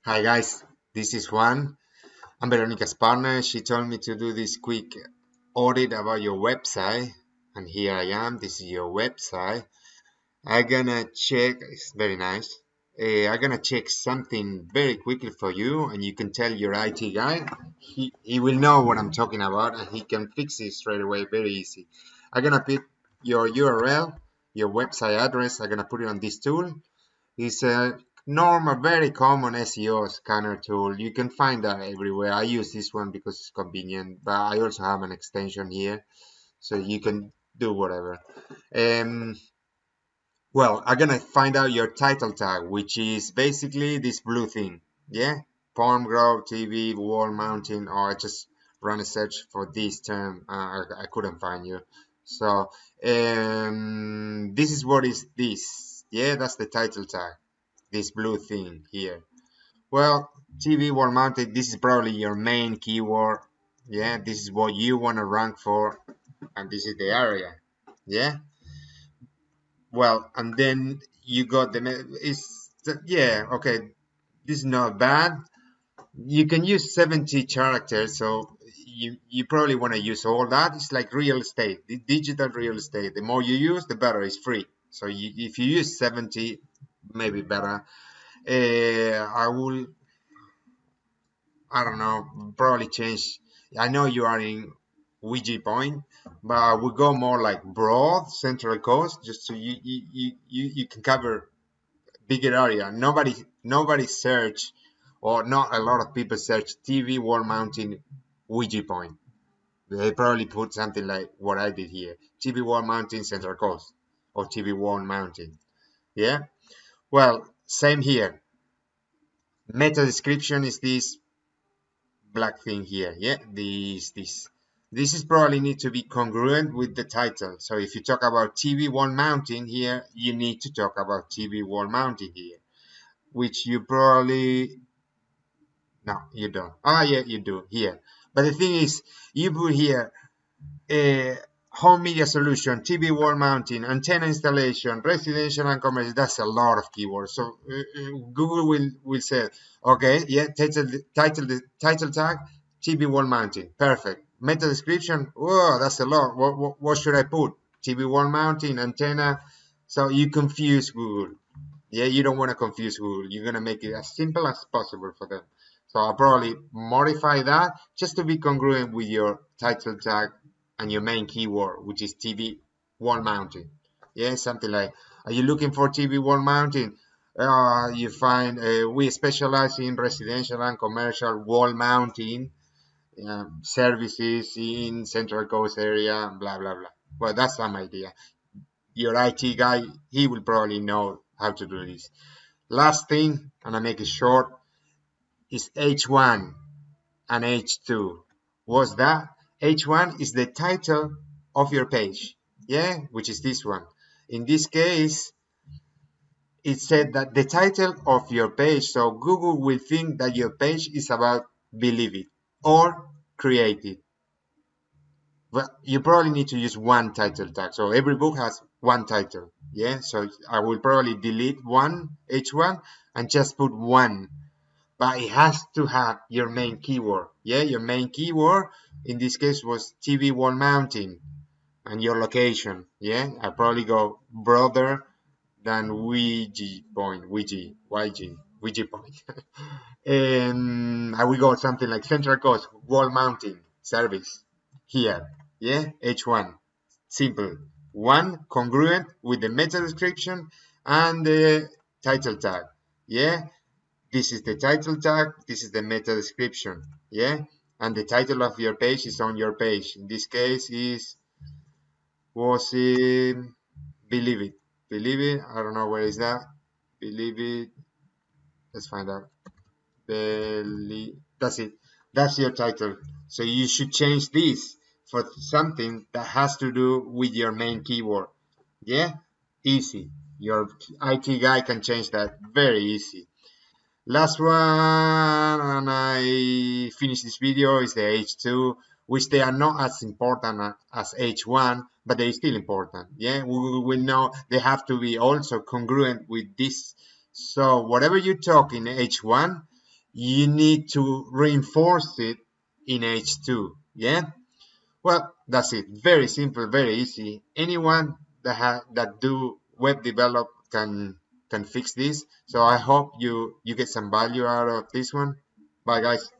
Hi guys, this is Juan. I'm Veronica's partner. She told me to do this quick audit about your website, and here I am. This is your website. I'm gonna check. It's very nice. I'm gonna check something very quickly for you, and you can tell your IT guy. He will know what I'm talking about, and he can fix it straight away. Very easy. I'm gonna put your URL, your website address. I'm gonna put it on this tool. It's a normal, very common SEO scanner tool. You can find that everywhere. I use this one because it's convenient, but I also have an extension here, so you can do whatever. Um, well, I'm gonna find out your title tag, which is basically this blue thing. Yeah, Palm Grove TV wall mounting, or I just run a search for this term. I couldn't find you. So this is what is this. Yeah, that's the title tag, this blue thing here. Well, TV wall mounted, this is probably your main keyword. Yeah, this is what you want to rank for, and this is the area. Yeah, well, and then you got yeah, okay, this is not bad. You can use 70 characters, so you probably want to use all that. It's like real estate, digital real estate. The more you use, the better. It's free. So if you use 70, maybe better. I don't know, probably change. I know you are in Wyee point, but I would go more like broad Central Coast, just so you can cover bigger area. Nobody search, or not a lot of people search TV wall mounting Wyee point. They probably put something like what I did here: TV wall mounting Central Coast, or TV wall mounting. Yeah. Well, same here. Meta description is this black thing here. Yeah, this is probably need to be congruent with the title. So if you talk about TV wall mounting here, you need to talk about TV wall mounting here, which you probably, no, you don't. Ah, yeah, you do here. But the thing is, you put here a home media solution, TV wall mounting, antenna installation, residential and commercial. That's a lot of keywords. So Google will say, okay, yeah, title tag, TV wall mounting, perfect. Meta description, oh, that's a lot. What should I put? TV wall mounting, antenna. So you confuse Google. Yeah, you don't want to confuse Google. You're gonna make it as simple as possible for them. So I'll probably modify that just to be congruent with your title tag and your main keyword, which is TV wall mounting. Yeah, something like, are you looking for TV wall mounting? You find we specialize in residential and commercial wall mounting services in Central Coast area, blah blah blah. Well, that's some idea. Your IT guy, he will probably know how to do this. Last thing, and I make it short, is H1 and H2. What's that? H1 is the title of your page, yeah, which is this one. In this case, it said that the title of your page, so Google will think that your page is about Believe It or Create It. But you probably need to use one title tag. So every book has one title. Yeah. So I will probably delete one H1 and just put one. But it has to have your main keyword. Yeah, your main keyword in this case was TV wall mounting and your location. Yeah, I probably go broader than Wyee point, Wyee point. And I will go something like Central Coast wall mounting service here. Yeah, H1. Simple. One congruent with the meta description and the title tag. Yeah, this is the title tag, this is the meta description, yeah, and the title of your page is on your page. In this case was it Believe It. Believe It, I don't know where is that. Believe It, let's find out. That's it, that's your title. So you should change this for something that has to do with your main keyword. Yeah, easy. Your IT guy can change that very easy. Last one, and I finish this video, is the H2, which they are not as important as H1, but they're still important. Yeah, we will know they have to be also congruent with this. So whatever you talk in H1, you need to reinforce it in H2. Yeah. Well, that's it. Very simple, very easy. Anyone that do web develop can fix this. So I hope you get some value out of this one. Bye, guys.